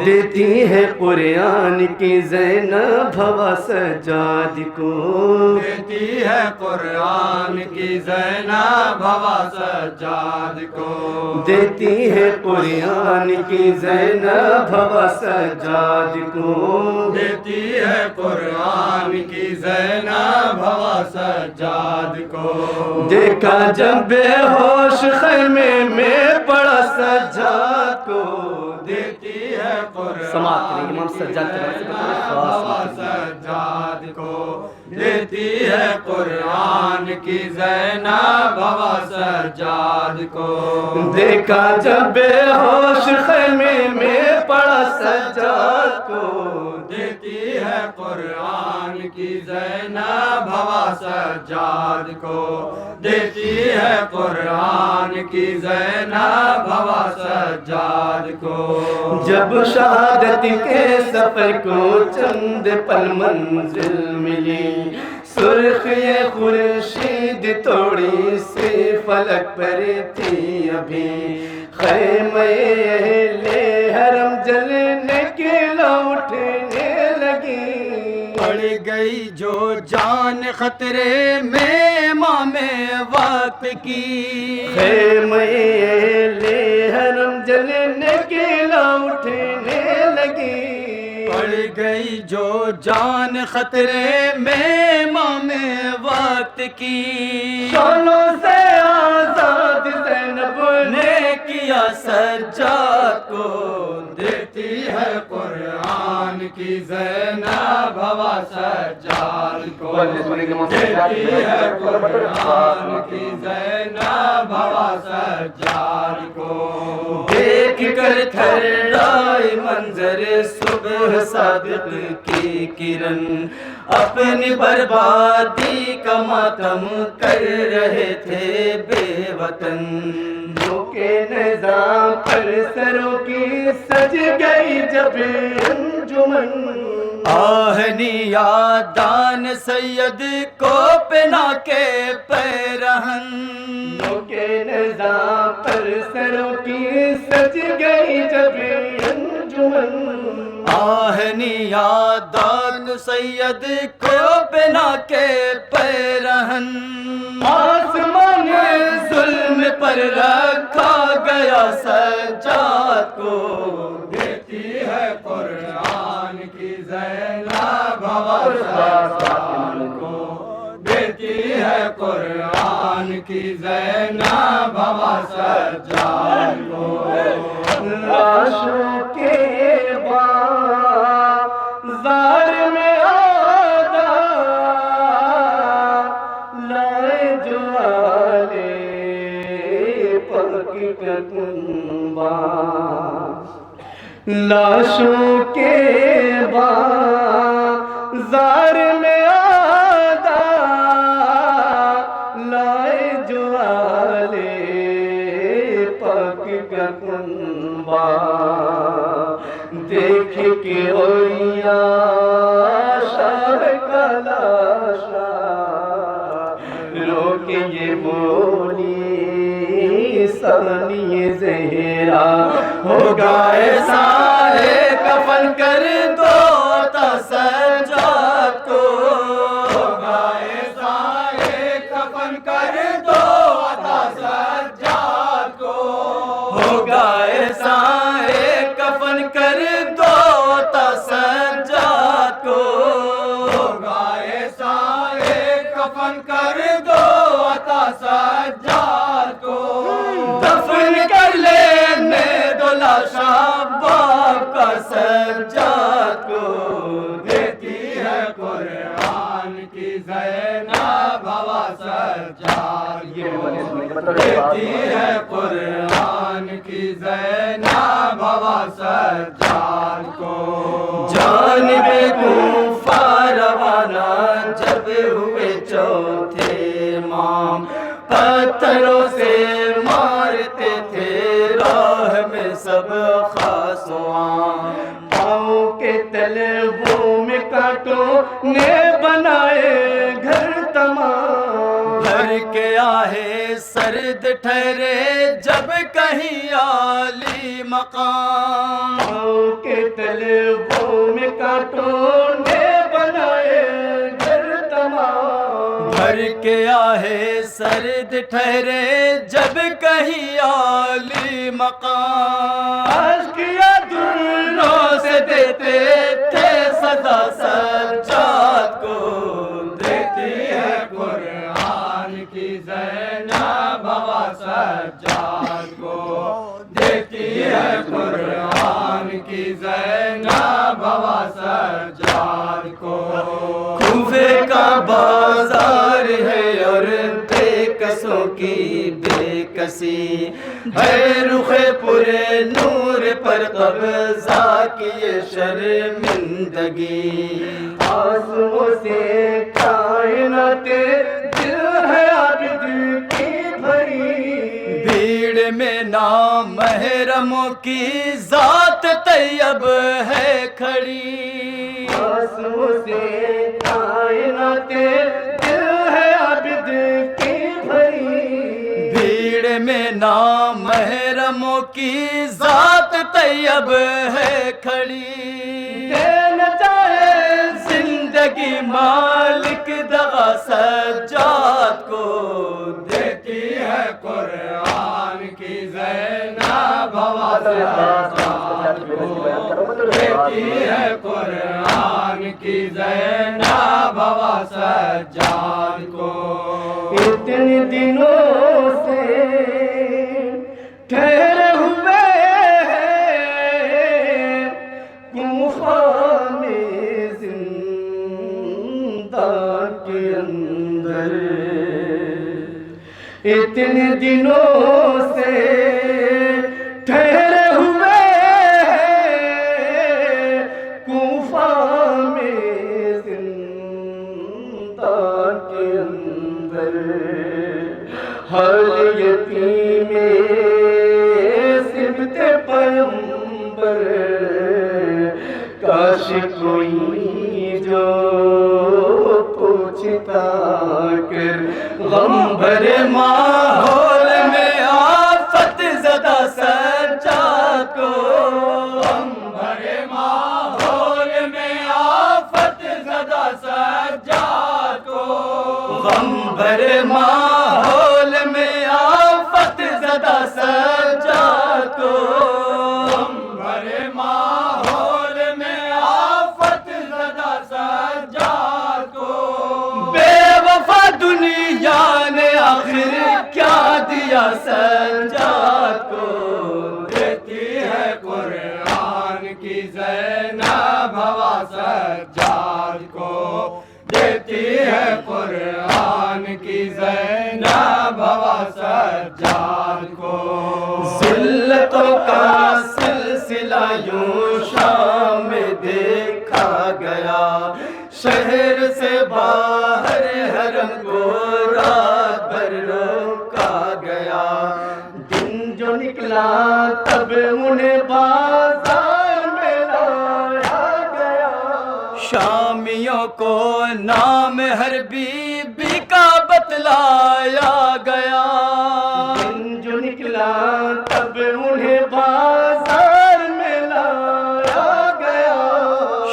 دیتی ہے قرآن کی زینب ہوا سجاد کو، دیتی ہے قرآن کی زینب ہوا سجاد کو، دیتی ہے قرآن کی زینب ہوا سجاد کو، دیتی ہے قرآن کی زینب ہوا سجاد کو، دیکھا جب بے ہوش خیمے میں پڑا سجاد کو، دیتی ہے سماعت کریں قرآن امام کی سجاد کے بارے سے زینب ہوا سجاد کو، دیتی ہے قرآن کی زینب ہوا سجاد کو، دیکھا جب بے ہوش خیمے میں پڑا سجاد کو، دیتی ہے قرآن کی زینب ہوا سجاد کو، دیتی ہے قرآن کی زینب ہوا سجاد کو، جب شہادت کے سفر کو چند پل منزل ملی، سرخ یہ خورشید توڑی سی فلک پر تھی ابھی، خیمہ اہل حرم جلنے کی لوٹنے لگی، پڑ گئی جو جان خطرے میں امام وقت کی، خیمہ اہل حرم جلنے کی لوٹنے لگی، پڑ گئی جو جان خطرے میں امام وقت کی، شولوں سے آزاد زینب نے کیا سجاد کو، دیتی ہے قرآن کی زینب ہوا سجاد کو، دیتی ہے قرآن کی زینب ہوا سجاد کو، دیکھ کر تھر آئی منظر صبح صادق کی کرن، اپنی بربادی کا ماتم کر رہے تھے بے وطن، جو کہ نظام پر سروں کی سج گئی جب انجمن، آہنی یادان سید کو پنا کے پیرہن، جو کہ نظام پر سروں کی سج گئی جب انجمن، آہنی یادان سید کو پنا کے پیرہن، آسمان ظلم پر رکھا گیا سجاد کو، دیتی ہے قرآن کی زینب ہوا سجاد کو، دیتی ہے قرآن کی زینب ہوا سجاد کو، لاشوں کے بازار میں آدھا لائے جو آلے پاک کا کنبہ، لاشوں کے بازار میں آدھا لائے جو آلے پاک کا کنبہ، دیکھ کے اویا شاہ کا لاشا، رو کے یہ بولی ثانی زہرا، ہوگا ایسا کفن کر دو تا سجاد کو، ہوگا ایسا کفن کر دو تا سجاد کو، ہوگا ایسا کفن کر دو تا سجاد کو، ہوگا ایسا کفن کر دو تا سجاد کو، دفن کر لینے دو لاشا باپ کا سجاد کو، دیتی ہے قرآن کی زینب ہوا سجاد کو، دیتی ہے قرآن کی زینب ہوا سجاد کو، جانب کوفہ روانہ جب ہوئے چوتھے امام، پتھروں سے مارتے تھے راہ میں سب خاص و عام، پاؤں کے تلووں میں کانٹوں نے بنائے گھر تمام، گھر کے آہے سرد ٹھہرے جب کہیں عالی مقام، کے طلبوں میں کانٹوں نے بنائے گھر تمام، گھر کے آہے سرد ٹھہرے جب کہیں عالی مقام، عرض کیا دروں سے دیتے تھے صدا سجاد کو، دیتی ہے قرآن کی زینب ہوا سجاد کو، دیتی ہے قرآن کی زینب ہوا سجاد کو، کوفے کا بازار ہے اور بے کسوں کی بے کسی ہے، رخ پورے نور پر قبضہ کیے شرمندگی، آنسوؤں سے کائنات دل ہے عابد کی بھری، بھیڑ میں نامحرموں کی ذات طیب ہے کھڑی، آنسوؤں سے کائنات دل ہے عابد کی بھری، بھیڑ میں نامحرموں کی ذات طیب ہے کھڑی، دینا چاہے زندگی مالک دغا سجاد کو، دیتی ہے قرآن کی زینب ہوا سجاد کو، دیتی ہے قرآن کی زینب ہوا سجاد کو، اتنے دنوں سے ٹھہرے ہوئے کوفہ میں زندان کے اندر، اتنے دنوں سے ٹھہرے ہوئے کوفہ میں زندان کے اندر، ہر یتیم سبت پیغمبر، کاش کوئی جو پوچھتا کر غم بھرے ماحول میں آفت زدہ سجاد کو، غم بھرے ماحول میں آفت زدہ سجاد کو، غم بھرے ماحول میں آفت زدہ سجاد کو، غم بھرے ماحول میں آفت زدہ سجاد کو، بے وفا دنیا نے آخر کیا دیا سجاد کو، دیتی ہے قرآن کی زینب ہوا سجاد کو، دیتی ہے قرآن کی زینب ہوا سجاد کو، ذلتوں کا سلسلہ یوں شام میں دیکھا گیا، شہر سے باہر حرم کو رات بھر روکا گیا، دن جو نکلا تب انہیں بازار میں لایا گیا، شامیوں کو نام ہر بی بی کا بتلایا گیا، دن جو نکلا تب انہیں بازار میں لایا گیا،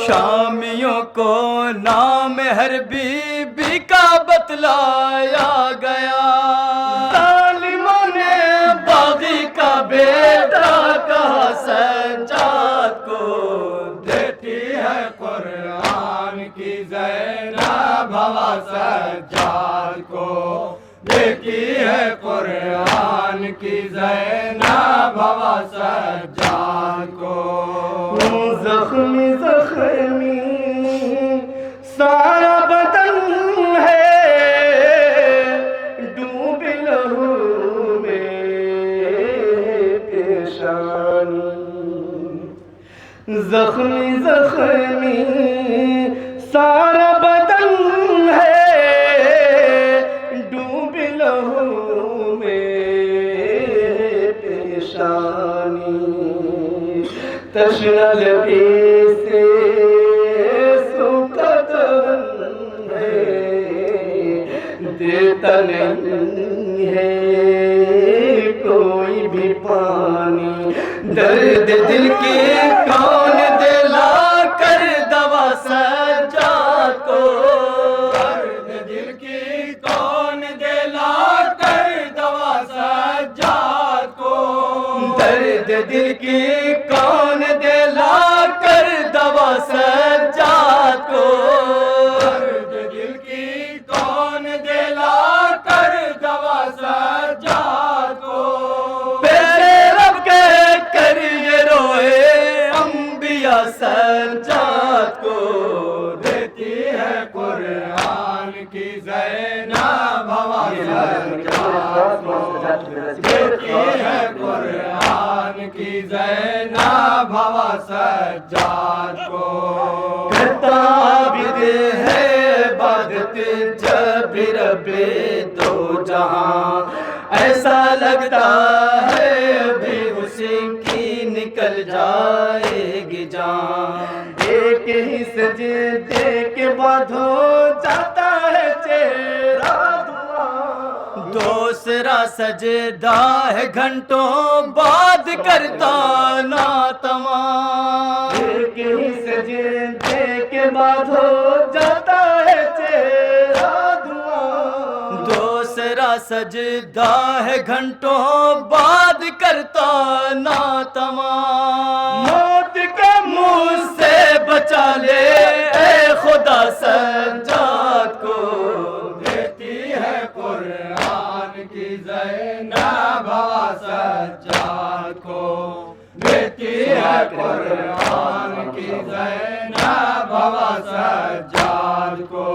شامیوں کو نام ہر بی بی کا بتلایا گیا، ظالموں نے باغی کا بیٹا کہا سجاد کو، دیتی ہے قرآن کی زینب ہوا سجاد کو، دیتی ہے قرآن کی زینب ہوا سجاد کو، زخمی زخمی سارا بدن ہے، ڈوب لہو میں پیشانی، زخمی زخمی سارا بدن ہے، ڈوب لہو میں پیشانی، تشنہ لبی سے سوکھا دہن ہے، دیتا ملتا نہیں ہے کوئی بھی پانی، درد دل کی کون دلا کر دوا سجاد کو، درد دل کی کون دلا کر دوا سجاد کو، درد دل کی کون دلا کر دوا سجاد کو، درد دل کی کون دلا کر دوا سجاد کو، پیرے رب کہہ کر یہ روئے انبیاء سجاد کو، دیتی ہے قرآن کی زینب ہوا سجاد کو، دیتی ہے قرآن کی زینب ہوا سجاد کو، کرتا عابد ہے عبادت جب رب دو جہاں، ایسا لگتا ہے ابھی اسی کی نکل جائے گی جان، ایک ہی سجدے کے بعد ہو جاتا ہے چہرہ دعا، دوسرا سجدہ ہے گھنٹوں بعد کرتا ناتمام، ایک ہی سجدے کے بعد ہو جاتا ہے چہرہ دعا، دوسرا سجدہ ہے گھنٹوں بعد کرتا ناتمام، موت کے منہ سے بچا لے اے خدا سجاد کو، دیتی ہے قرآن کی زینب ہوا سجاد کو، دیتی ہے قرآن کی زینب ہوا سجاد کو،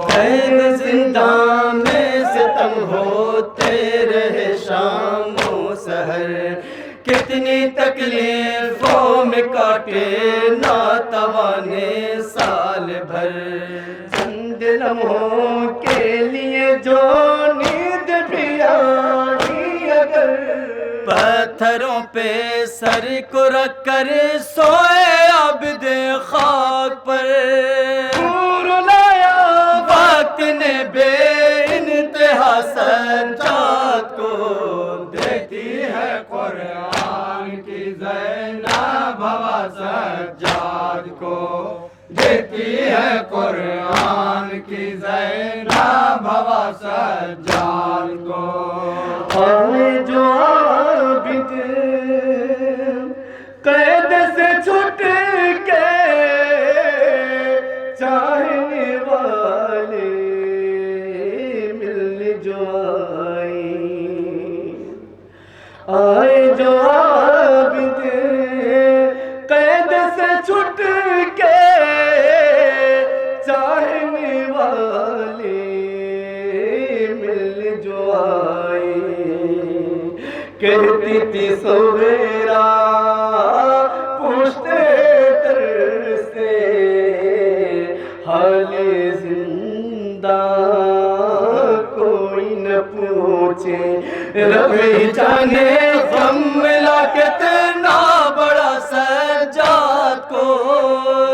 قید زندان میں ستم ہوتے رہے شام و سحر، کتنی تکلیفوں میں کاٹے ناتوانے سال بھر، چند لمحوں کے لیے جو نیند بھی آئی اگر، پتھروں پہ سر کو رکھ کر سوئے عابد خاک پر، نور لایا وقت نے بے انتہا سجاد کو، دیتی ہے قرآن کی زینب ہوا سجاد کو، دیتی ہے قرآن کی زینب ہوا سجاد کو، آئے جو عابد قید سے چھٹ کے چاہنے والے ملنے جو آئے جو عابد قید سے چھٹ کے چاہنے والے مل جو آئے، کہتی تھی سویرا پوچھتے در سے حال زندہ کوئی نہ پوچھے، رب ہی جانے غم ملا کتنا بڑا سجاد کو،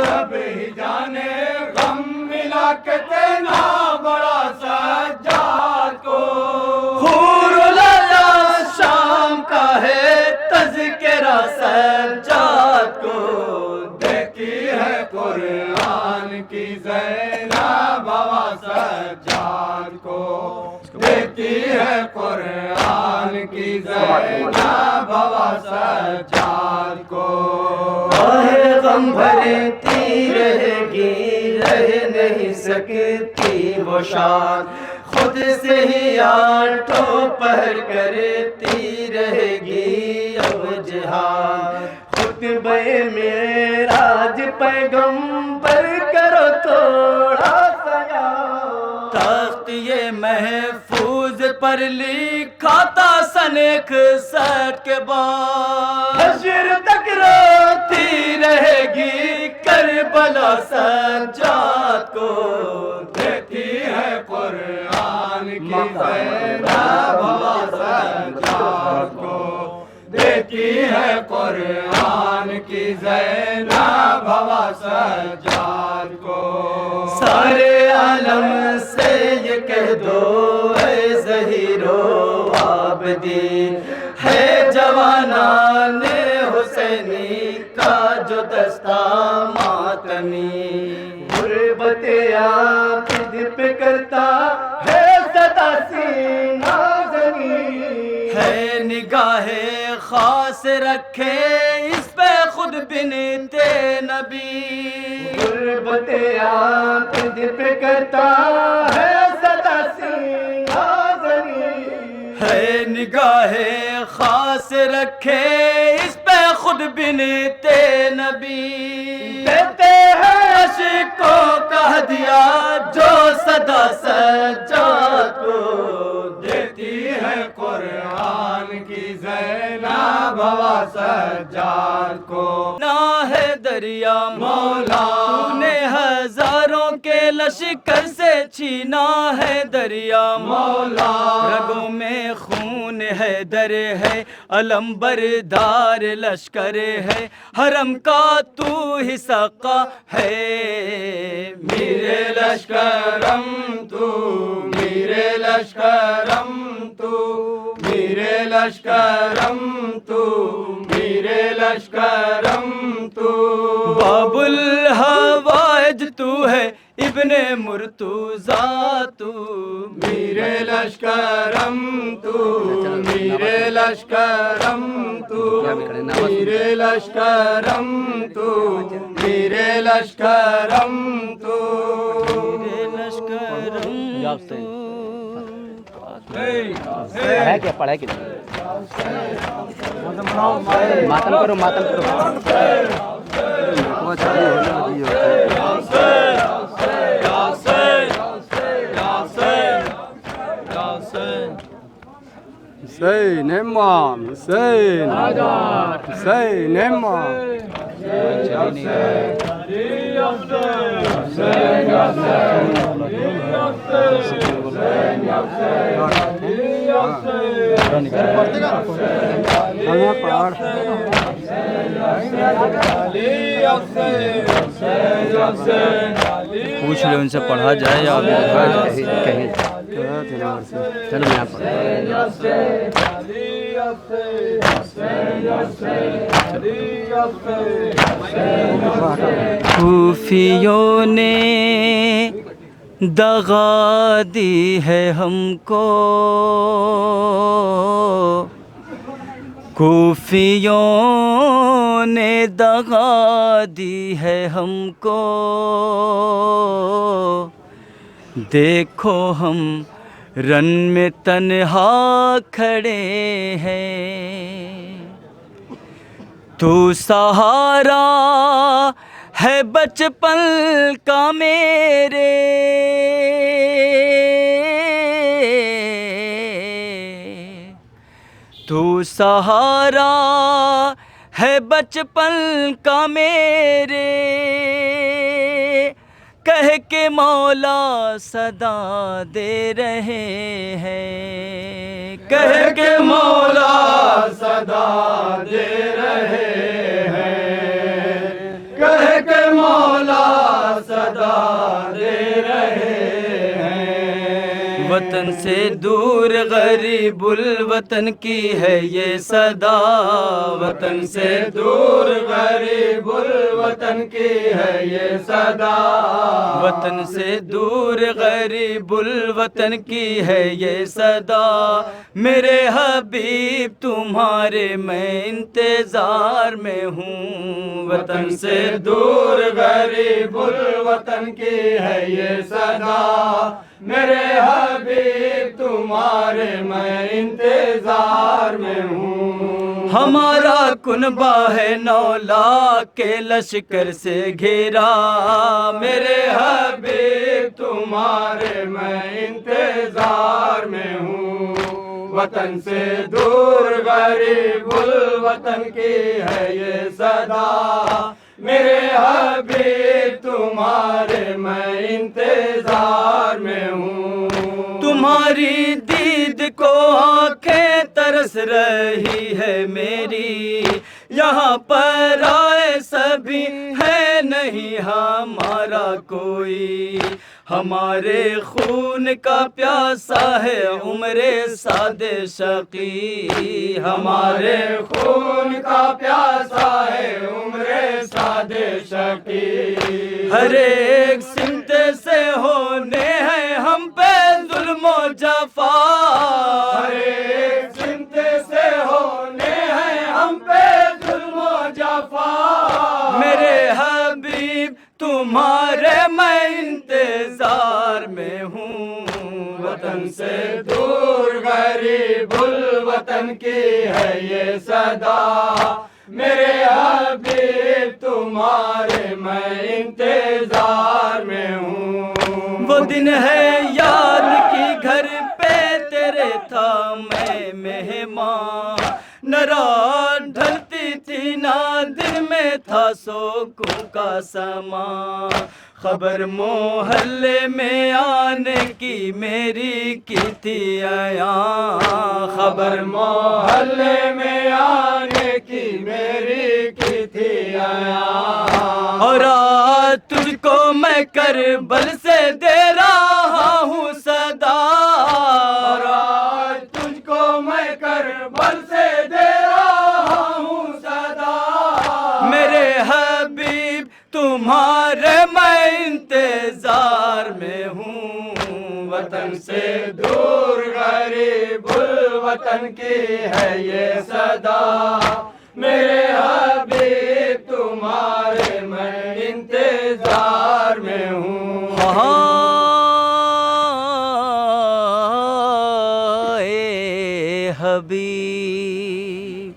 رب ہی جانے غم ملا کتنا بڑا سجاد کو، حور لالا شام کا ہے تذکرہ سجاد کو، دیتی ہے قرآن کی زینب ہوا سجاد کو، دیتی ہے قرآن کی زینب ہوا سجاد کو، آہ غم بھرتی رہے گی رہ نہیں سکتی وہ شان، خود سے ہی آٹھوں پہر کرتی رہے گی اب جہان، خطبہ معراج پیغمبر کرو تھوڑا سا یاد، تخت یہ محفوظ پر لکھا تھا سن 61 کے بعد، حشر تک روتی رہے گی کربلا سجاد کو، دیتی ہے قرآن کی زینب ہوا سجاد کو، دیتی ہے قرآن کی زینب ہوا سجاد کو، سارے عالم سے یہ کہہ دو دی ہے جوانان حسینی کا جو دستہ ماتمی غربت عابد پہ کرتا ہے صدا سینہ زنی ہے نگاہ خاص رکھے اس پہ خود بنتے نبی غربت عابد پہ کرتا ہے صدا سینہ زنی ہے نگاہ خاص رکھے اس پہ خود بنتے نبی دیتے ہیں عشقوں کا ہدیہ جو صدا سجاد کو دیتی ہے قرآن کی زینب ہوا سجاد کو نہ ہے دریا مولا تو نے ہزاروں کے لشکر سے چھینا ہے دریا مولا رگوں میں خون ہے در ہے علم بردار لشکر ہے حرم کا تو ہی سقا ہے میرے لشکرم تو میرے لشکرم تو میرے لشکرم تو میرے لشکرم تو باب الحوائج تو ہے ابن مرتضیٰ تو میرے لشکرم تو میرے لشکرم تو میرے لشکرم تو میرے لشکرم تو پڑھا کیا پڑھا کیا ماتم کرو ماتم کرو حسین امام حسین حسین امام پوچھ لو ان سے پڑھا جائے یا کہیں چلو میں آپ کوفیوں نے دغا دی ہے ہم کو کوفیوں نے دغا دی ہے ہم کو دیکھو ہم رن میں تنہا کھڑے ہیں تو سہارا ہے بچپن کا میرے تو سہارا ہے بچپن کا میرے کہہ کے مولا صدا دے رہے ہیں کہہ کے مولا صدا دے رہے ہیں کہہ کے مولا صدا دے رہے ہیں وطن سے دور غریب الوطن کی ہے یہ صدا وطن سے دور غریب الوطن کی ہے یہ صدا وطن سے دور غریب الوطن کی ہے یہ صدا میرے حبیب تمہارے میں انتظار میں ہوں وطن سے دور غریب الوطن کی ہے یہ صدا میرے حبیب تمہارے میں انتظار میں ہوں ہمارا کنبہ ہے 9 لاکھ کے لشکر سے گھیرا میرے حبیب تمہارے میں انتظار میں ہوں وطن سے دور غریب الوطن کی ہے یہ صدا میرے حبیب تمہارے میں انتظار میں ہوں تمہاری دید کو آنکھیں ترس رہی ہے میری یہاں پر آئے سبھی ہے نہیں ہمارا کوئی ہمارے خون کا پیاسا ہے عمر سعد شقی، ہمارے خون کا پیاسا ہے عمر سعد شقی، ہر ایک سمت سے ہونے ہیں ہم پہ ظلم و جفا، ہر ایک سمت سے ہونے ہیں ہم پہ ظلم و جفا، میرے حبیب تمہارے میں انتظار میں ہوں، وطن سے دور غریب الوطن کی ہے یہ صدا، میرے حبیب تمہارے میں انتظار میں ہوں، وہ دن ہے یاد کی گھر پہ تیرے تھا میں مہمان، نہ رات ڈھلتی تھی نہ دن میں تھا سکون کا سما، خبر محلے میں آنے کی میری کی تھی عیاں، خبر محلے میں آنے کی میری کی تھی عیاں، اور آج تجھ کو میں کربل سے دے رہا ہوں صدا، اور آج تجھ کو میں کربل سے دے رہا ہوں صدا، میرے حبیب تمہارے میں انتظار میں ہوں، وطن سے دور غریب الوطن کی ہے یہ صدا، میرے حبیب تمہارے میں انتظار میں ہوں، اے حبیب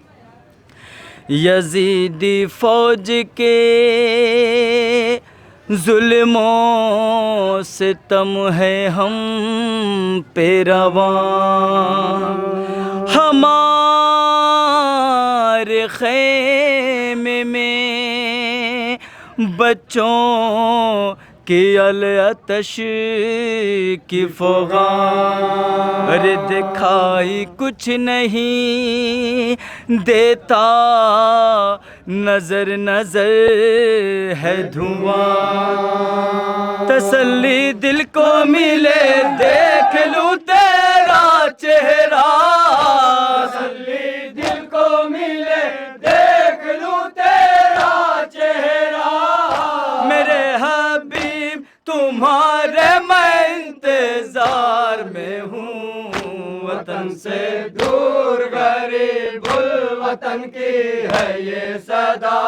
یزیدی فوج کے ظلموں ستم ہے ہم پہ رواں، ہمارے خیمے میں بچوں کی العطش کی فغاں، ارے دکھائی کچھ نہیں دیتا نظر نظر ہے دھواں، تسلی دل کو ملے دیکھ لوں تیرا چہرہ، تسلی دل کو ملے دیکھ لوں تیرا چہرہ، میرے حبیب تمہارے میں انتظار میں ہوں، وطن سے دور غریب الوطن کی ہے یہ صدا،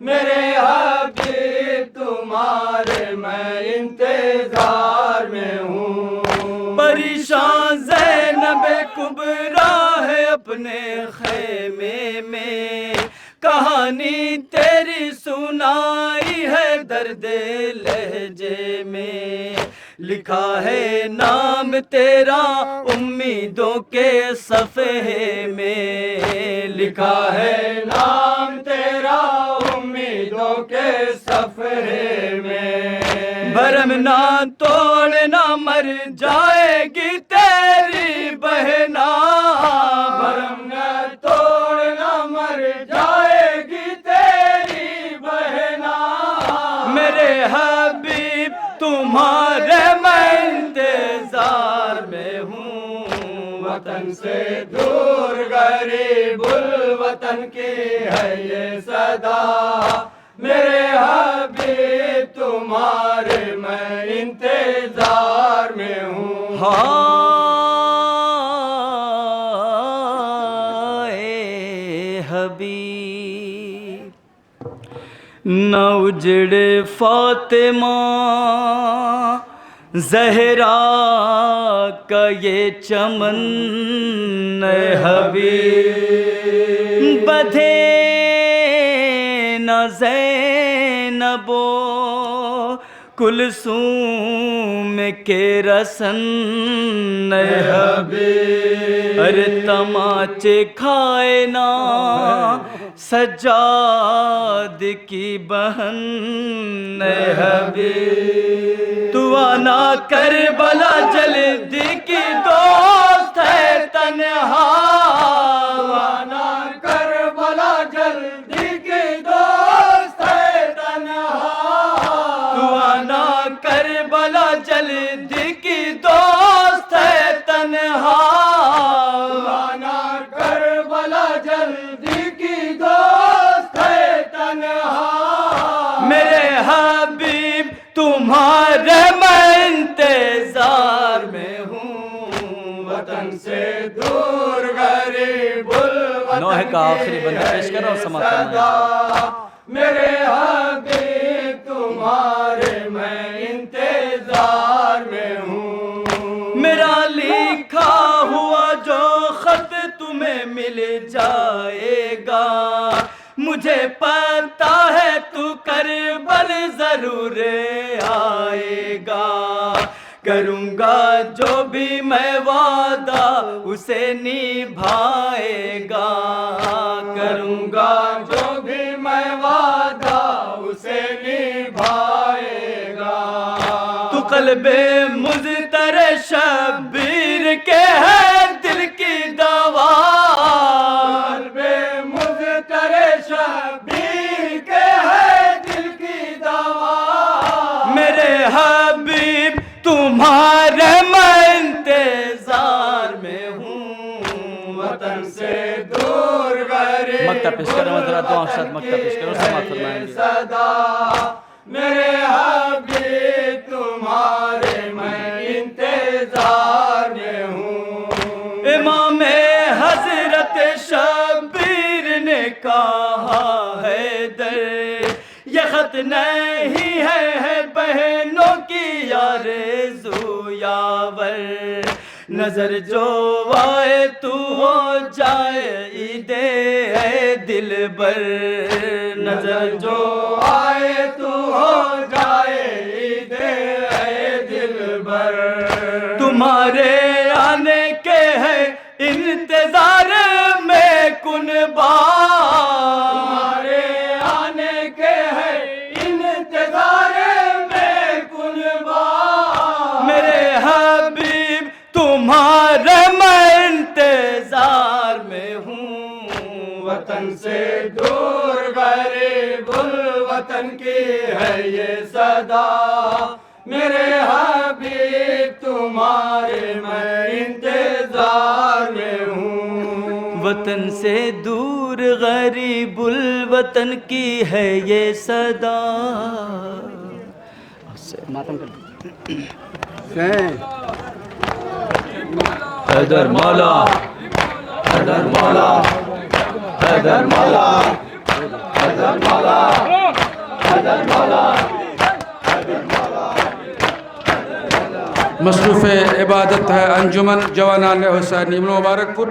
میرے حبیب تمہارے میں انتظار میں ہوں، پریشان زینب کبریٰ ہے اپنے خیمے میں، کہانی تیری سنائی ہے درد لہجے میں، لکھا ہے نام تیرا امیدوں کے صفحے میں، لکھا ہے نام تیرا امیدوں کے صفحے میں، بھرم نہ توڑنا مر جائے گی تیری بہنا، بھرم نہ توڑنا مر جائے گی تیری بہنا، میرے حبیب تمہارے میں انتظار میں ہوں، وطن سے دور غریب الوطن کی ہے یہ صدا، میرے حبیب تمہارے میں انتظار میں ہوں، اے حبیب نہ اجڑے فاطمہ زہرا کا یہ چمن، اے حبیب بدھے نہ زینب و کلثوم کے رسن، اے حبیب ارے تماچے کھائے نا سجاد کی بہن، اے حبیب تو آنا کربلا جلدی کی دوست ہے تنہا، آنا کربلا جلدی کی دوست ہے تنہا، تو آنا کربلا حبیب تمہارے میں انتظار میں ہوں، وطن سے دور غریب الوطن نوحہ کا آخری بندہ پیش کر رہا ہوں، سماعت فرمائیں۔ صدا میرے حبیب تمہارے میں انتظار میں ہوں، میرا لکھا ہوا جو خط تمہیں مل جائے گا، مجھے پتا ہے تو کربل ضرور آئے گا، کروں گا جو بھی میں وعدہ اسے نبھائے گا، کروں گا جو بھی میں وعدہ اسے نبھائے گا، تو قلب مضطر شبیر کے ہے دل کی دوا، قلب مضطر شبیر کے ہے دل کی دوا، میرے حبیب تمہارے میں انتظار میں ہوں، وطن سے دور غریب مکتب پیش کرو، حضرات دعا شاد مکتب پیش کرو، سماعت فرمائیں گے۔ صدا میرے حبیب تمہارے میں انتظار میں ہوں، امام حضرت شبیر نے کہا ہے در یہ خط نہیں ہے بہنوں کی آرزو یاور، نظر جو آئے تو ہو جائے عید اے دل بر، نظر جو آئے تو ہو جائے عید اے دل بر، تمہارے آنے کے ہے انتظار میں کنبا، تمہارے آنے کے ہے انتظار میں کنبا، میرے حبیب تمہارے میں انتظار میں ہوں، وطن سے دور غریب الوطن کی ہے یہ صدا، میرے حبیب تمہارے میں انتظار میں ہوں، وطن سے دور غریب الوطن کی ہے یہ صدا۔ ماتم کر حسین حیدر مولا، حیدر مولا، حیدر مولا، حیدر مولا، حیدر مولا، مصروف عبادت ہے انجمن جوانان حسینی مبارک پور۔